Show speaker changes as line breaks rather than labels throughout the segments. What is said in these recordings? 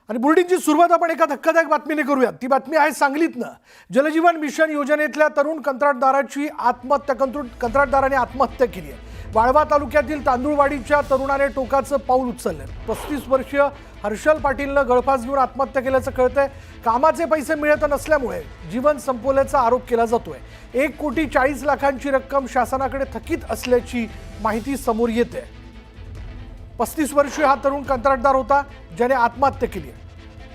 आणि बुलेटिनची सुरुवात आपण एका धक्कादायक बातमीने करूया। ती बातमी आहे सांगलीतनं। जलजीवन मिशन योजनेतल्या तरुण कंत्राटदाराची कंत्राटदाराने आत्महत्या केली आहे। वाळवा तालुक्यातील तांदूळवाडीच्या तरुणाने टोकाचं पाऊल उचललं। 35 वर्षीय हर्षल पाटीलनं गळफास घेऊन आत्महत्या केल्याचं कळतंय। कामाचे पैसे मिळत नसल्यामुळे जीवन संपवल्याचा आरोप केला जातोय। 1,40,00,000ची रक्कम शासनाकडे थकीत असल्याची माहिती समोर येते। 35 वर्षीय हा तरुण कंत्राटदार होता ज्याने आत्महत्या केली।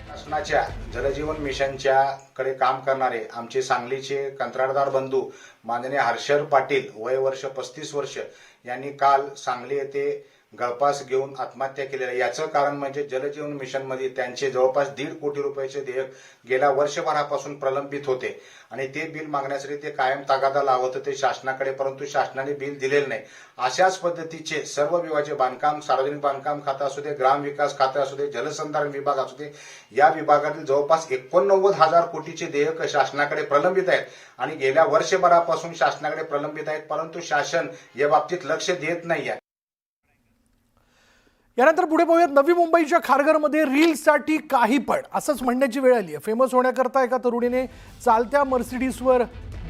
शासनाच्या जलजीवन मिशनच्या कडे काम करणारे आमचे सांगलीचे कंत्राटदार बंधू माननीय हर्षल पाटील वय वर्ष 35 वर्ष यांनी काल सांगली येथे गळफास घेऊन आत्महत्या केलेली आहे। याचं कारण म्हणजे जलजीवन मिशन मध्ये त्यांचे जवळपास 1.5 कोटी रुपयाचे देयक गेल्या वर्षभरापासून प्रलंबित होते आणि ते बिल मागण्यासाठी ते कायम तगादा लावत होते शासनाकडे, परंतु शासनाने बिल दिलेले नाही। अशाच पद्धतीचे सर्व विभागाचे बांधकाम, सार्वजनिक बांधकाम खातं असू दे, ग्रामविकास खातं असू दे, जलसंधारण विभाग असू दे, या विभागातील जवळपास 89,000 कोटीचे देयक शासनाकडे प्रलंबित आहेत आणि गेल्या वर्षभरापासून शासनाकडे प्रलंबित आहेत, परंतु शासन या बाबतीत लक्ष देत नाही आहे।
यानंतर पुढे पाहूयात नवी मुंबईच्या खारघरमध्ये रील्ससाठी काही पण असंच म्हणण्याची वेळ आली आहे। फेमस होण्याकरता एका तरुणीने चालत्या मर्सिडीजवर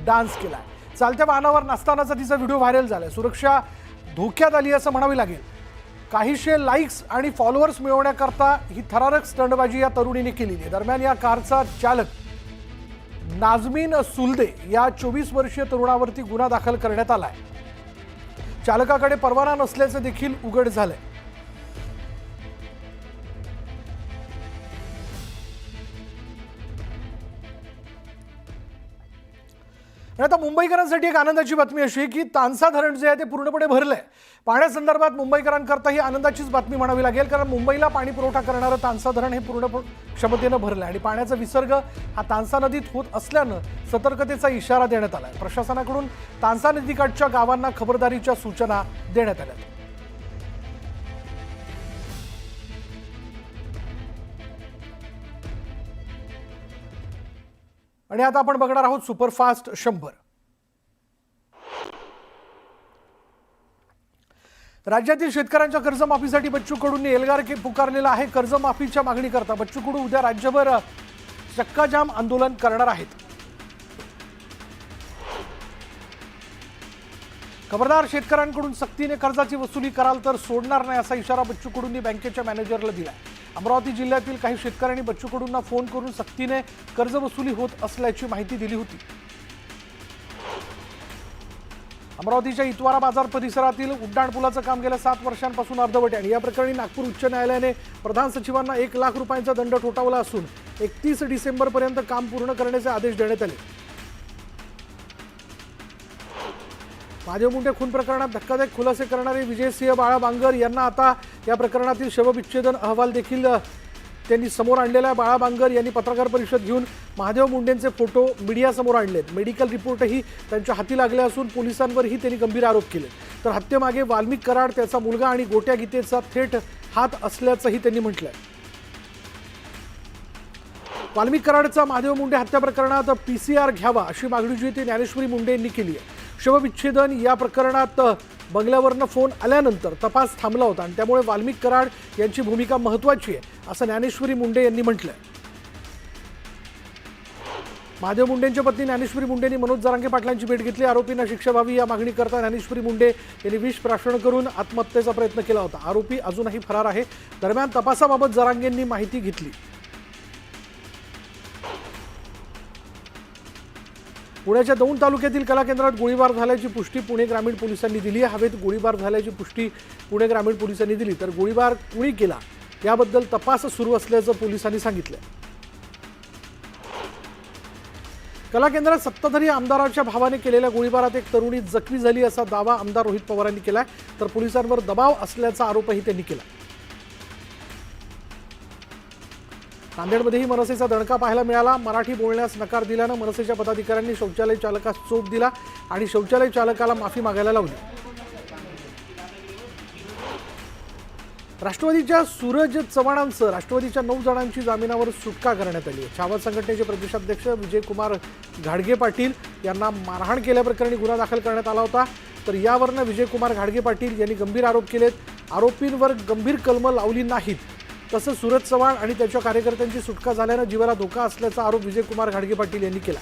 डान्स केलाय। चालत्या वाहनावर नसतानाचा तिचा व्हिडिओ व्हायरल झालाय। सुरक्षा धोक्यात आली असं म्हणावी लागेल। काहीशे लाईक्स आणि फॉलोअर्स मिळवण्याकरता ही थरारक स्टंटबाजी या तरुणीने केलेली आहे। दरम्यान या कारचा चालक नाजमीन सुलदे या 24 वर्षीय तरुणावरती गुन्हा दाखल करण्यात आलाय। चालकाकडे परवाना नसल्याचं देखील उघड झालंय। आता मुंबईकरांसाठी एक आनंदाची बातमी अशी आहे की तानसा धरण जे आहे ते पूर्णपणे भरलंय। पाण्यासंदर्भात मुंबईकरांकरता ही आनंदाचीच बातमी म्हणावी लागेल, कारण मुंबईला पाणी पुरवठा करणारं तानसा धरण हे पूर्ण क्षमतेनं भरलंय आणि पाण्याचा विसर्ग हा तानसा नदीत होत असल्यानं सतर्कतेचा इशारा देण्यात आलाय। प्रशासनाकडून तानसा नदीकाठच्या गावांना खबरदारीच्या सूचना देण्यात आल्या। आणि आता आपण बघणार आहोत सुपरफास्ट 100। राज्यातील शेतकऱ्यांच्या कर्जमाफीसाठी बच्चू कडूंनी एल्गार पुकारलेला आहे। कर्जमाफीच्या मागणीकरता बच्चू कडू उद्या राज्यभर चक्काजाम आंदोलन करणार आहेत। खबरदार, शेतकऱ्यांकडून सक्तीने कर्जाची वसुली कराल तर सोडणार नाही असा इशारा बच्चू कडूंनी बँकेच्या मॅनेजरला दिला। अमरावती जिल्ह्यातील काही शेतकऱ्यांनी बच्चू कडूंना फोन करून सक्तीने कर्ज वसुली होत असल्याची माहिती दिली होती। अमरावतीच्या इतवारा बाजार परिसरातील उड्डाणपुलाचं काम गेल्या 7 वर्षांपासून अर्धवट आहे। या प्रकरणी नागपूर उच्च न्यायालयाने प्रधान सचिवांना 1 लाख रुपयांचा दंड ठोठावला असून 31 डिसेंबरपर्यंत काम पूर्ण करण्याचे आदेश देण्यात आले। महादेव मुंडे खून प्रकरणात धक्कादायक खुलासे करणारे विजयसिंह बाळा बांगर यांना आता या प्रकरणातील शवविच्छेदन अहवाल देखील त्यांनी समोर आणलेला आहे। बाळा बांगर यांनी पत्रकार परिषद घेऊन महादेव मुंडेंचे फोटो मीडियासमोर आणलेत। मेडिकल रिपोर्टही त्यांच्या हाती लागले असून पोलिसांवरही त्यांनी गंभीर आरोप केले। तर हत्येमागे वाल्मिक कराड, त्याचा मुलगा आणि गोट्या गीतेचा थेट हात असल्याचंही त्यांनी म्हटलंय। वाल्मिक कराडचा महादेव मुंडे हत्या प्रकरणात PCR घ्यावा अशी मागणी जी ती ज्ञानेश्वरी मुंडे यांनी केली आहे। शवविच्छेदन या प्रकरणात बंगल्यावरनं फोन आल्यानंतर तपास थांबला होता आणि त्यामुळे वाल्मिक कराड यांची भूमिका महत्त्वाची आहे असं ज्ञानेश्वरी मुंडे यांनी म्हटलंय। महादेव मुंडेंच्या पत्नी ज्ञानेश्वरी मुंडेंनी मनोज जरांगे पाटलांची भेट घेतली। आरोपींना शिक्षा व्हावी या मागणीकरता ज्ञानेश्वरी मुंडे यांनी विष प्राशन करून आत्महत्येचा प्रयत्न केला होता। आरोपी अजूनही फरार आहे। दरम्यान तपासाबाबत जरांगेंनी माहिती घेतली। पुण्याच्या दौंड तालुक्यातील कला केंद्रात गोळीबार झाल्याची पुष्टी पुणे ग्रामीण पोलिसांनी दिली आहे। हवेत गोळीबार झाल्याची पुष्टी पुणे ग्रामीण पोलिसांनी दिली, तर गोळीबार कुणी केला याबद्दल तपास सुरू असल्याचं पोलिसांनी सांगितलं। कला केंद्रात सत्ताधारी आमदाराच्या भावाने केलेल्या गोळीबारात एक तरुणी जखमी झाली असा दावा आमदार रोहित पवारांनी केलाय, तर पोलिसांवर दबाव असल्याचा आरोपही त्यांनी केला। नांदेडमध्येही मनसेचा दणका पाहायला मिळाला। मराठी बोलण्यास नकार दिल्यानं मनसेच्या पदाधिकाऱ्यांनी शौचालय चालकास चोप दिला आणि शौचालय चालकाला माफी मागायला लावली। राष्ट्रवादीच्या सूरज चव्हाणांसह राष्ट्रवादीच्या 9 जणांची जामिनावर सुटका करण्यात आली आहे। छावा संघटनेचे प्रदेशाध्यक्ष विजयकुमार घाडगे पाटील यांना मारहाण केल्याप्रकरणी गुन्हा दाखल करण्यात आला होता, तर यावरनं विजयकुमार घाडगे पाटील यांनी गंभीर आरोप केलेत। आरोपींवर गंभीर कलमं लावली नाहीत तसंच सूरज चव्हाण आणि त्याच्या कार्यकर्त्यांची सुटका झाल्यानं जीवाला धोका असल्याचा आरोप विजयकुमार घाडगे पाटील यांनी केला.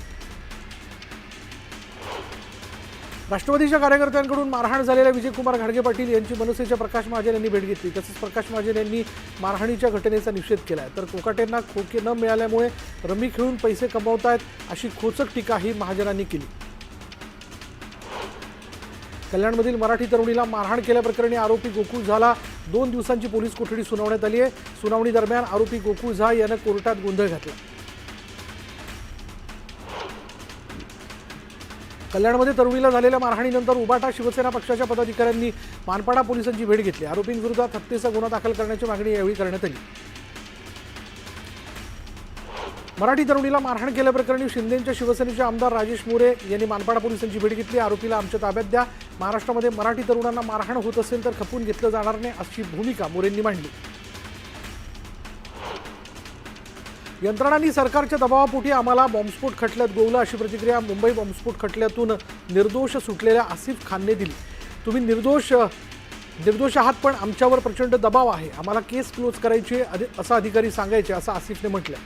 राष्ट्रवादीच्या कार्यकर्त्यांकडून मारहाण झालेल्या विजयकुमार घाडगे पाटील यांची मनसेच्या प्रकाश महाजन यांनी भेट घेतली. तसंच प्रकाश महाजन यांनी मारहाणीच्या घटनेचा निषेध केलाय. तर कोकाटेंना खोके न मिळाल्यामुळे रमी खेळून पैसे कमवतायत अशी खोचक टीकाही महाजनांनी केली. कल्याणमधील मराठी तरुणीला मारहाण केल्याप्रकरणी आरोपी गोकुळ झाला 2 दिवसांची पोलीस कोठडी सुनावण्यात आली आहे. सुनावणी दरम्यान आरोपी गोकुळ झा यानं कोर्टात गोंधळ घातला. कल्याणमध्ये तरुणीला झालेल्या मारहाणीनंतर उबाटा शिवसेना पक्षाच्या पदाधिकाऱ्यांनी मानपाडा पोलिसांची भेट घेतली. आरोपींविरोधात हत्येचा गुन्हा दाखल करण्याची मागणी यावेळी करण्यात आली. मराठी तरुणीला मारहाण केल्याप्रकरणी शिंदेच्या शिवसेनेचे आमदार राजेश मोरे यांनी मानपाडा पोलिसांची भेट घेतली. आरोपीला आमच्या ताब्यात द्या, महाराष्ट्रामध्ये मराठी तरुणांना मारहाण होत असेल तर खपवून घेतलं जाणार नाही अशी भूमिका मोरेंनी मांडली. यंत्रणांनी सरकारच्या दबावापोटी आम्हाला बॉम्बस्फोट खटल्यात गोवलं अशी प्रतिक्रिया मुंबई बॉम्बस्फोट खटल्यातून निर्दोष सुटलेल्या आसिफ खानने दिली. तुम्ही निर्दोष आहात पण आमच्यावर प्रचंड दबाव आहे, आम्हाला केस क्लोज करायची असं अधिकारी सांगायचे असं आसिफने म्हटलं.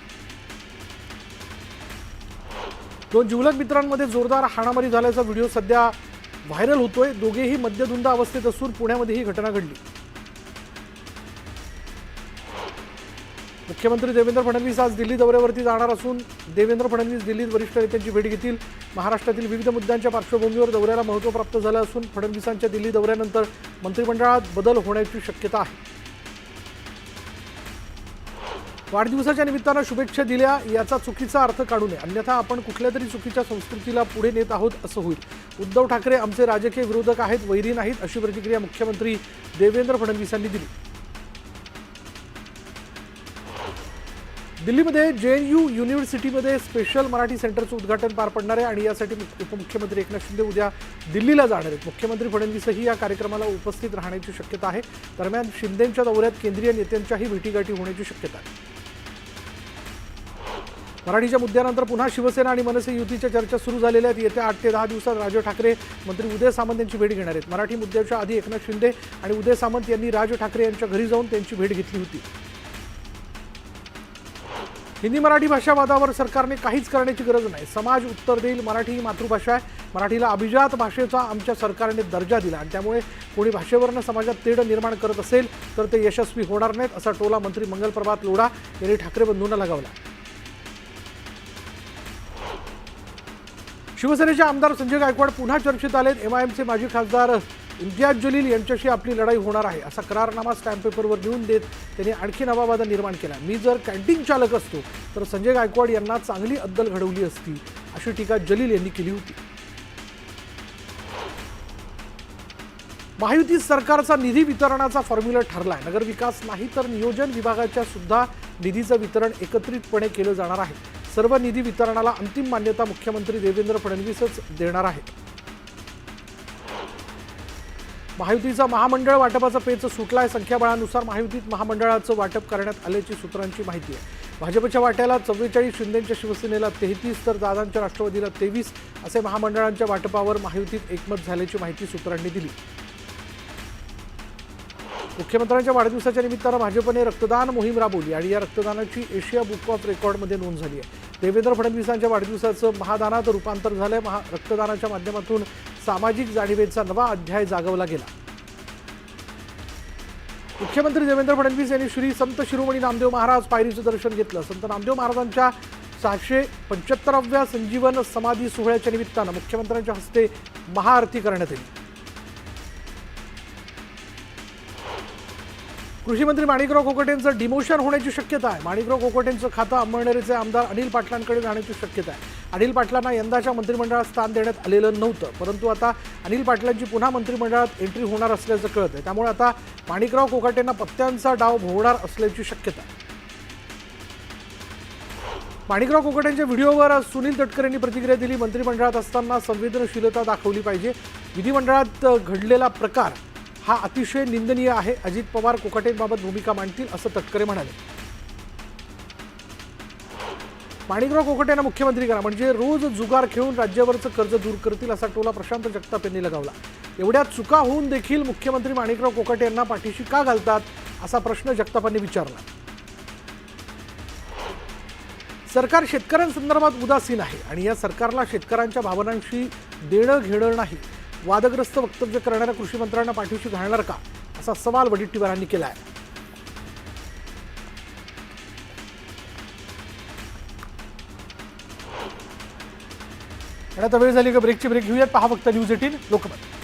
2 जिवलग मित्रांमध्ये जोरदार हाणामारी झाल्याचा व्हिडिओ सध्या व्हायरल होतोय. दोघेही मद्यधुंद अवस्थेत असून पुण्यामध्ये ही घटना घडली. मुख्यमंत्री देवेंद्र फडणवीस आज दिल्ली दौऱ्यावरती जाणार असून देवेंद्र फडणवीस दिल्लीत वरिष्ठ नेत्यांची भेट घेतील. महाराष्ट्रातील विविध मुद्द्यांच्या पार्श्वभूमीवर दौऱ्याला महत्त्व प्राप्त झालं असून फडणवीसांच्या दिल्ली दौऱ्यानंतर मंत्रिमंडळात बदल होण्याची शक्यता आहे. वाढदिवसाच्या निमित्तानं शुभेच्छा दिल्या याचा चुकीचा अर्थ काढू नये, अन्यथा आपण कुठल्या तरी चुकीच्या संस्कृतीला पुढे नेत आहोत असं होईल. उद्धव ठाकरे आमचे राजकीय विरोधक आहेत, वैरी नाहीत अशी प्रतिक्रिया मुख्यमंत्री देवेंद्र फडणवीसांनी दिली. दिल्लीमध्ये JNU युनिव्हर्सिटीमध्ये स्पेशल मराठी सेंटरचं उद्घाटन पार पडणार आहे आणि यासाठी उपमुख्यमंत्री एकनाथ शिंदे उद्या दिल्लीला जाणार आहेत. मुख्यमंत्री फडणवीसही या कार्यक्रमाला उपस्थित राहण्याची शक्यता आहे. दरम्यान शिंदेच्या दौऱ्यात केंद्रीय नेत्यांच्याही भेटीगाठी होण्याची शक्यता आहे. मराठीच्या मुद्द्यानंतर पुन्हा शिवसेना आणि मनसे युतीच्या चर्चा सुरू झालेल्या आहेत. येत्या 8 ते 10 दिवसात राज ठाकरे मंत्री उदय सामंत यांची भेट घेणार आहेत. मराठी मुद्द्याच्या आधी एकनाथ शिंदे आणि उदय सामंत यांनी राज ठाकरे यांच्या घरी जाऊन त्यांची भेट घेतली होती. हिंदी मराठी भाषा वादावर सरकारने काहीच करण्याची गरज नाही. समाज उत्तर देईल. मराठी ही मातृभाषा आहे. मराठीला अभिजात भाषेचा आमच्या सरकारने दर्जा दिला आणि त्यामुळे कोणी भाषेवरनं समाजात तेढ निर्माण करत असेल तर ते यशस्वी होणार नाहीत असा टोला मंत्री मंगलप्रभात लोढा यांनी ठाकरे बंधूंना लगावला. शिवसेनेचे आमदार संजय गायकवाड पुन्हा चर्चेत आलेत. MIMचे माजी खासदार इम्तियाज जलील यांच्याशी आपली लढाई होणार आहे असा करारनामा स्टॅम्प पेपरवर लिहून देत त्यांनी आणखी नवा वाद निर्माण केला. मी जर कॅन्टीन चालक असतो तर संजय गायकवाड यांना चांगली अद्दल घडवली असती अशी टीका जलील यांनी केली होती. महायुती सरकारचा निधी वितरणाचा फॉर्म्युला ठरलाय. नगरविकास नाही तर नियोजन विभागाच्या सुद्धा निधीचं वितरण एकत्रितपणे केलं जाणार आहे. सर्व निधी वितरणाला अंतिम मान्यता मुख्यमंत्री देवेंद्र फडणवीसच देणार आहेत. महायुतीचा महामंडळ वाटपाचा पेच सुटलाय. संख्याबळानुसार महायुतीत महामंडळाचं वाटप करण्यात आल्याची सूत्रांची माहिती आहे. भाजपच्या वाट्याला 44, शिंदेच्या शिवसेनेला 33 तर दादांच्या राष्ट्रवादीला 23 असे महामंडळांच्या वाटपावर महायुतीत एकमत झाल्याची माहिती सूत्रांनी दिली. मुख्यमंत्र्यांच्या वाढदिवसाच्या निमित्तानं भाजपने रक्तदान मोहीम राबवली आणि या रक्तदानाची एशिया बुक ऑफ रेकॉर्डमध्ये नोंद झाली आहे. देवेंद्र फडणवीसांच्या वाढदिवसाचं महादानात रूपांतर झालंय. रक्तदानाच्या माध्यमातून सामाजिक जाणीवेचा नवा अध्याय जागवला गेला. मुख्यमंत्री देवेंद्र फडणवीस यांनी श्री संत शिरोमणी नामदेव महाराज पायरीचं दर्शन घेतलं. संत नामदेव महाराजांच्या 675व्या संजीवन समाधी सोहळ्याच्या निमित्तानं मुख्यमंत्र्यांच्या हस्ते महाआरती करण्यात आली. कृषी मंत्री माणिकराव कोकाटेंचं डिमोशन होण्याची शक्यता आहे. माणिकराव कोकाटेंचं खातं अंमळनेरचे आमदार अनिल पाटलांकडे जाण्याची शक्यता आहे. अनिल पाटलांना यंदाच्या मंत्रिमंडळात स्थान देण्यात आलेलं नव्हतं, परंतु आता अनिल पाटलांची पुन्हा मंत्रिमंडळात एंट्री होणार असल्याचं कळत आहे. त्यामुळे आता माणिकराव कोकाटेंना पत्त्यांचा डाव भोवणार असल्याची शक्यता आहे. माणिकराव कोकाटेंच्या व्हिडिओवर सुनील तटकरेंनी प्रतिक्रिया दिली. मंत्रिमंडळात असताना संवेदनशीलता दाखवली पाहिजे. विधिमंडळात घडलेला प्रकार हा अतिशय निंदनीय आहे. अजित पवार कोकाटेंबाबत भूमिका मांडतील असं तटकरे म्हणाले. माणिकराव कोकाटेंना मुख्यमंत्री करा म्हणजे रोज जुगार खेळून राज्यावरचं कर्ज दूर करतील असा टोला प्रशांत जगताप यांनी लगावला. एवढ्या चुका होऊन देखील मुख्यमंत्री माणिकराव कोकाटे यांना पाठीशी का घालतात असा प्रश्न जगतापांनी विचारला. सरकार शेतकऱ्यांसंदर्भात उदासीन आहे आणि या सरकारला शेतकऱ्यांच्या भावनांशी देणं घेणं नाही. वादग्रस्त वक्तव्य करणाऱ्या कृषी मंत्र्यांना पाठीशी घालणार का, असा सवाल वडेट्टीवारांनी केला आहे. आणि आता वेळ झाली का ब्रेकची. ब्रेक घेऊयात. पहा फक्त न्यूज 18 लोकमत.